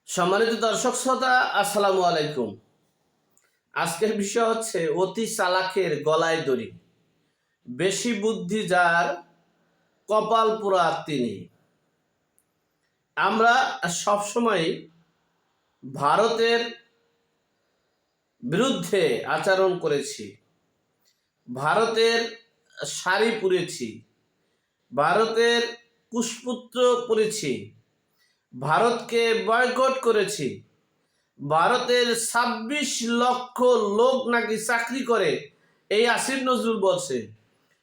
সম্মানিত দর্শক শ্রোতা, আসসালামু আলাইকুম। আজকের বিষয় হচ্ছে অতি চালাকের গলায় দড়ি, বেশি বুদ্ধি যার কপাল পোড়া তিনি। আমরা সবসময় ভারতের বিরুদ্ধে আচরণ করেছি, ভারতের শাড়ি পরেছি, ভারতের কুশপুত্র পরেছি, ভারতকে বয়কট করেছি। ভারতের ২৬ লক্ষ লোক নাকি চাকরি করে, এই আসিফ নজরুল বলছে।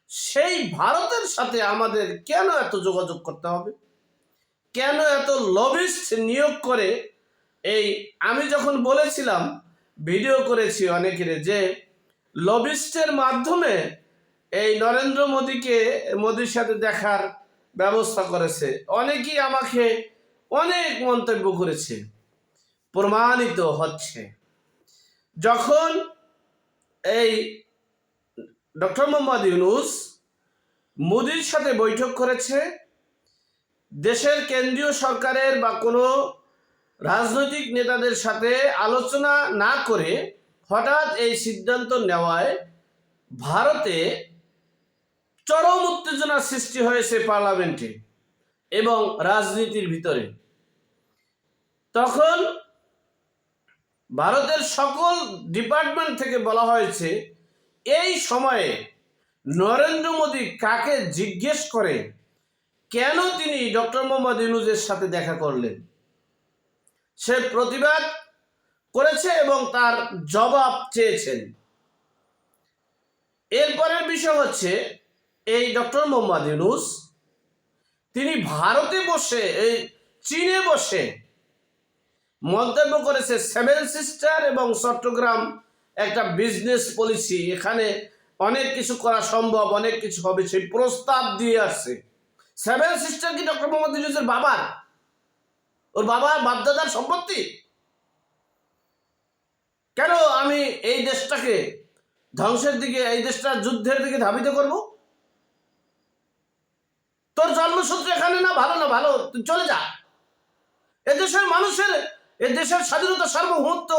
সেই ভারতের সাথে আমাদের কেন এত যোগাযোগ করতে হবে? কেন এত লবিস্ট নিয়োগ করে? আমি যখন বলেছিলাম, ভিডিও করেছি অনেকের, যে লবিস্টের মাধ্যমে এই নরেন্দ্র মোদির সাথে দেখার ব্যবস্থা করেছে। অনেকেই আমাকে অনেক মন্তব্য করেছে, প্রমাণিত হচ্ছে। যখন এই ডক্টর মোহাম্মদ ইউনূস মোদির সাথে বৈঠক করেছে, দেশের কেন্দ্রীয় সরকারের বা কোনো রাজনৈতিক নেতাদের সাথে আলোচনা না করে হঠাৎ এই সিদ্ধান্ত নেওয়ায় ভারতে চরম উত্তেজনার সৃষ্টি হয়েছে পার্লামেন্টে এবং রাজনীতির ভিতরে। তখন ভারতের সকল ডিপার্টমেন্ট থেকে বলা হয়েছে, এই সময়ে নরেন্দ্র মোদী কাকে জিজ্ঞেস করে কেন তিনি ডক্টর মোহাম্মদ ইউনূসের সাথে দেখা করলেন। সে প্রতিবাদ করেছে এবং তার জবাব চেয়েছেন। এরপরের বিষয় হচ্ছে, এই ডক্টর মোহাম্মদ ইউনূস তিনি ভারতে বসে, এই চীনে বসে মন্তব্য করেছে, 7 সিস্টার এবং চট্টগ্রাম একটা বিজনেস পলিসি, এখানে অনেক কিছু করা সম্ভব, অনেক কিছু হবে, সেই প্রস্তাব দিয়ে আসছে। 7 সিস্টার কি ডক্টর মোহাম্মদ ইউনূসের বাবার, ওর বাবার বাপদাদার সম্পত্তি? কেন আমি এই দেশটাকে ধ্বংসের দিকে, এই দেশটা যুদ্ধের দিকে ধাবিত করব? তোর জন্মসূত্র এখানে না, ভালো না ভালো, তুই চলে যা। এদেশের মানুষের, এদেশের স্বাধীনতা সার্বভৌমত্ব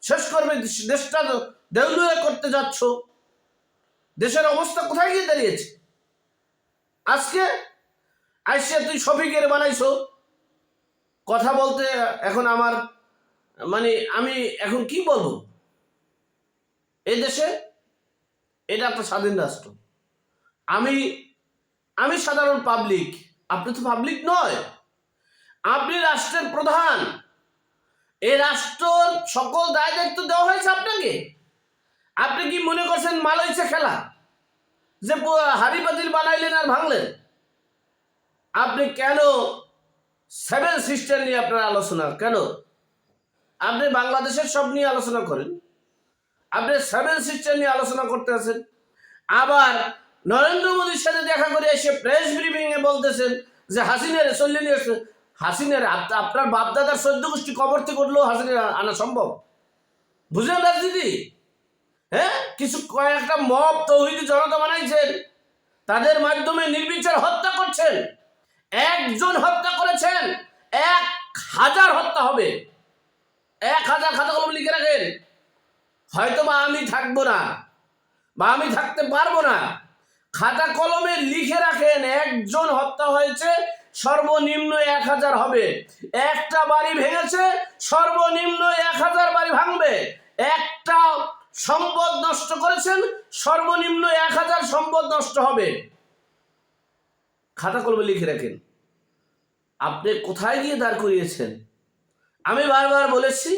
শেষ করবে, দেশটা দেউলিয়া করতে যাচ্ছ। দেশের অবস্থা কোথায় গিয়ে দাঁড়িয়েছে? আজকে আইসে তুই শফিকের বানাইছো। কথা বলতে এখন আমার আমি এখন কি বলবো? এই দেশে এটা একটা স্বাধীন রাষ্ট্র। আমি সাধারণ পাবলিক, আপনি তো পাবলিক নয়, আপনি রাষ্ট্রের প্রধান। এই রাষ্ট্র সকল দায় দায়িত্ব দেওয়া হয়েছে আপনাকে। আপনি কি মনে করছেন মালয়েশিয়া খেলা, যে হাড়ি পাতিল বানাইলেন আর ভাঙলেন? আপনি কেন 7 সিস্টার নিয়ে আপনার আলোচনা? কেন আপনি বাংলাদেশের সব নিয়ে আলোচনা করেন, আপনি 7 সিস্টার নিয়ে আলোচনা করতে আছেন। আবার নরেন্দ্র মোদীর সাথে দেখা করে এসে প্রেস ব্রিফিং এ বলতেছেন যে হাসিনারে চলে নিয়ে আসছে। হাসিনারে আপনার বাপদাদার 14 গোষ্ঠী কবর থেকে উঠলেও হাসিনার আনা সম্ভব? বুঝলেন রাজনীতি? হ্যাঁ, কিছু কয়েকটা মব তৌহিদি জনতা বানাইছেন, তাদের মাধ্যমে নির্বিচার হত্যা করছেন। একজন হত্যা করেছেন, 1000 হত্যা হবে। 1000 খাতা কলম লিখে রাখেন। হয়তো বা আমি থাকবো না, বা আমি থাকতে পারবো না, খাতা কলমে লিখে রাখেন, একজন হত্যা হয়েছে, সর্বনিম্ন 1000 হবে। একটা বাড়ি ভেঙেছে, সর্বনিম্ন 1000 বাড়ি ভাঙবে। একটা সম্পদ নষ্ট করেছেন, সর্বনিম্ন 1000 সম্পদ নষ্ট হবে। খাতা কলমে লিখে রাখেন। আপনি কোথায় গিয়ে দাঁড় করিয়েছেন? আমি বারবার বলেছি,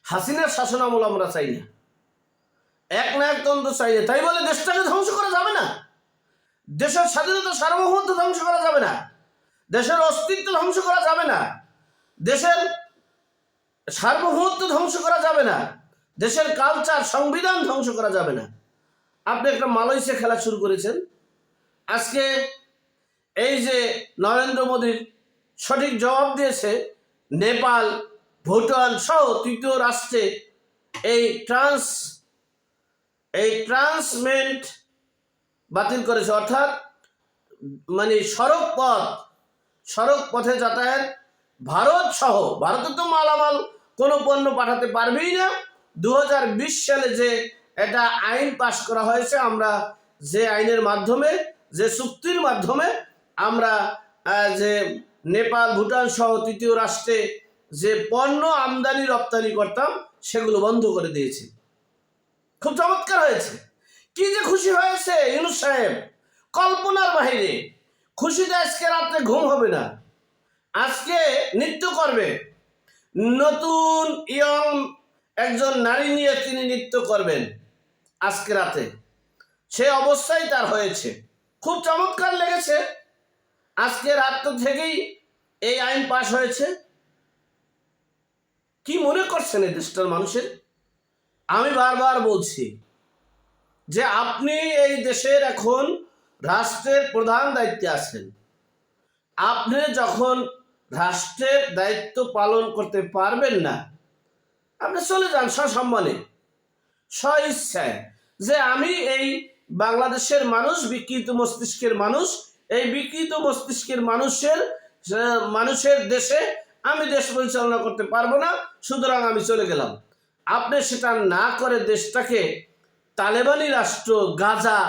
হাসিনার শাসনামল আমরা চাই না, একনায়কতন্ত্র চাই না। তাই বলে দেশটাকে ধ্বংস করা যাবে না, দেশের স্বাধীনতা সার্বভৌমত্ব ধ্বংস করা যাবে না, দেশের অস্তিত্ব ধ্বংস করা যাবে না, দেশের সার্বভৌমত্ব ধ্বংস করা যাবে না, দেশের কালচার সংবিধান ধ্বংস করা যাবে না। আপনি একটা মালয়েশিয়া খেলা শুরু করেছেন। আজকে এই যে নরেন্দ্র মোদীর সঠিক জবাব দিয়েছে, নেপাল, ভুটান সহ তৃতীয় রাষ্ট্রে এই ট্রান্সমেন্ট বাতিল করেছে, অর্থাৎ মানে সড়ক পথে যাতায়াত ভারত সহ, ভারতে তো মালামাল কোনো পণ্য পাঠাতে পারবেই না। 2020 সালে যে এটা আইন পাশ করা হয়েছে, আমরা যে আইনের মাধ্যমে, যে চুক্তির মাধ্যমে আমরা যে নেপাল, ভুটান সহ তৃতীয় রাষ্ট্রে যে পণ্য আমদানি রপ্তানি করতাম সেগুলো বন্ধ করে দিয়েছি। খুব চমৎকার হয়েছে। কি যে খুশি হয়েছে ইউনূস সাহেব, কল্পনার বাহিরে খুশিতে আজকে রাত্রে ঘুম হবে না। আজকে নৃত্য করবে, নতুন ইয়ং একজন নারী নিয়ে তিনি নৃত্য করবেন আজকে রাতে, সে অবস্থায় তার হয়েছে। খুব চমৎকার লেগেছে। আজকে রাত থেকেই এই আইন পাশ হয়েছে। কি মনে করছেন এই দেশটার মানুষের? আমি বারবার বলছি যে আপনি এই দেশের এখন রাষ্ট্রের প্রধান দায়িত্বে আছেন। আপনি যখন রাষ্ট্রের দায়িত্ব পালন করতে পারবেন না, আপনি চলে যান সসম্মানে, স্বইচ্ছায়, যে আমি এই বাংলাদেশের মানুষ, বিকৃত মস্তিষ্কের মানুষ, এই বিকৃত মস্তিষ্কের মানুষের দেশে আমি দেশ পরিচালনা করতে পারবো না, সুতরাং আমি চলে গেলাম। আপনি সেটা না করে দেশটাকে তালেবানি রাষ্ট্র, গাজা,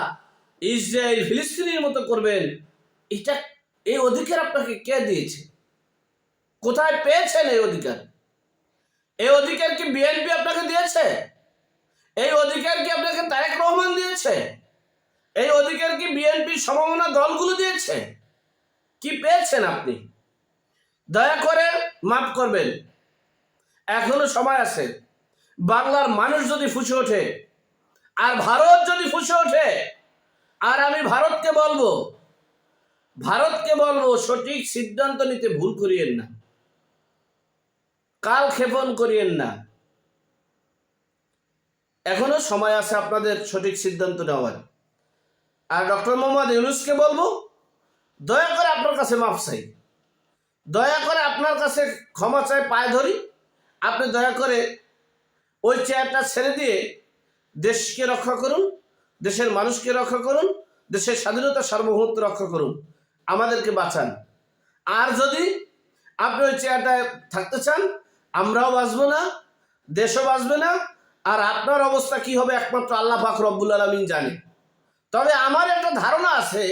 ইসরায়েল, ফিলিস্তিনের মতো করবেন, এই অধিকার আপনাকে কে দিয়েছে? কোথায় পেয়েছেন এই অধিকার? এই অধিকার কি বিএনপি আপনাকে দিয়েছে? এই অধিকার কি আপনাকে তারেক রহমান দিয়েছে? এই অধিকার কি বিএনপি সমমনা দলগুলো দিয়েছে? কি পেয়েছেন আপনি? দয়া করে মাফ করবেন, এখনো সময় আছে। বাংলার মানুষ যদি ফুঁসে ওঠে, আর ভারত যদি ফুঁসে ওঠে, আর আমি ভারতকে বলবো সঠিক সিদ্ধান্ত নিতে ভুল করিয়েন না, কাল ক্ষেপণ করিয়েন না। এখনো সময় আছে আপনাদের সঠিক সিদ্ধান্ত নেওয়ার। আর ডক্টর মোহাম্মদ ইউনূসকে বলবো, দয়া করে আপনার কাছে মাফ চাই, দয়া করে আপনার কাছে ক্ষমা চাই, পায়ে ধরি। আপনি দয়া করে ওই চেয়ারটা ছেড়ে দিয়ে দেশকে রক্ষা করুন, দেশের মানুষকে রক্ষা করুন, দেশের স্বাধীনতা সার্বভৌমত্ব রক্ষা করুন, আমাদেরকে বাঁচান। আর যদি আপনি ওই চেয়ারটায় থাকতে চান, আমরাও বাঁচবো না, দেশও বাঁচবে না, আর আপনার অবস্থা কি হবে একমাত্র আল্লাহ পাক রব্বুল আলামিন জানে। তবে আমার একটা ধারণা আছে,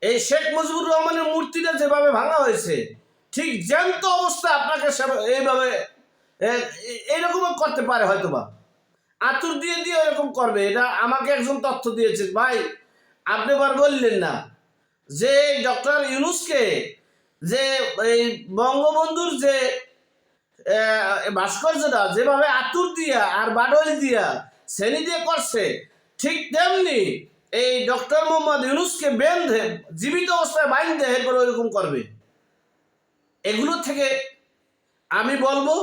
এই শেখ মুজিবুর রহমানের মূর্তিটা যেভাবে ভাঙা হয়েছে, ঠিক জ্যান্ত অবস্থা আপনাকে এইভাবে এইরকম করতে পারে, হয়তোবা আতুর দিয়ে এরকম করবে। এটা আমাকে একজন তথ্য দিয়েছে। ভাই, আপনি এবার বললেন না যে ডক্টর ইউনূসকে যে এই বঙ্গবন্ধুর যে ভাস্কর্যটা যেভাবে আতুর দিয়া আর বাডল দিয়া শ্রেণী দিয়ে করছে, ঠিক তেমনি এই ডক্টর মোহাম্মদ ইউনূসকে বেঁধে জীবিত অবস্থায় বাইন্ধে এরপর ওইরকম করবে। এগুলো থেকে আমি বলবো,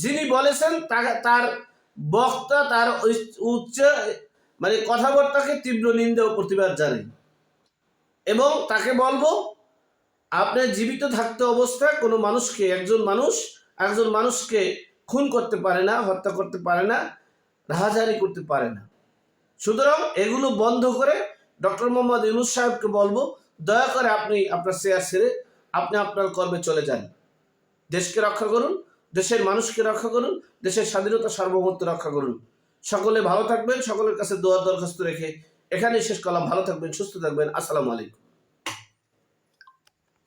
যিনি বলেছেন তার বক্তা, তার উচ্চ কথাবার্তাকে তীব্র নিন্দা ও প্রতিবাদ জানাই, এবং তাকে বলবো, আপনি জীবিত থাকতে অবস্থায় কোনো মানুষকে, একজন মানুষকে খুন করতে পারে না, হত্যা করতে পারে না, রাহাজানি করতে পারে না। সুতরাং এগুলো বন্ধ করে ডক্টর মোহাম্মদ ইউনূস সাহেবকে বলবো, দয়া করে আপনি আপনার চেয়ার ছেড়ে আপনি আপনার কর্মে চলে যান। দেশকে রক্ষা করুন, দেশের মানুষকে রক্ষা করুন, দেশের স্বাধীনতা সার্বভৌমত্ব রক্ষা করুন। সকলে ভালো থাকবেন। সকলের কাছে দোয়ার দরখাস্ত রেখে এখানেই শেষ করলাম। ভালো থাকবেন, সুস্থ থাকবেন। আসসালামু আলাইকুম।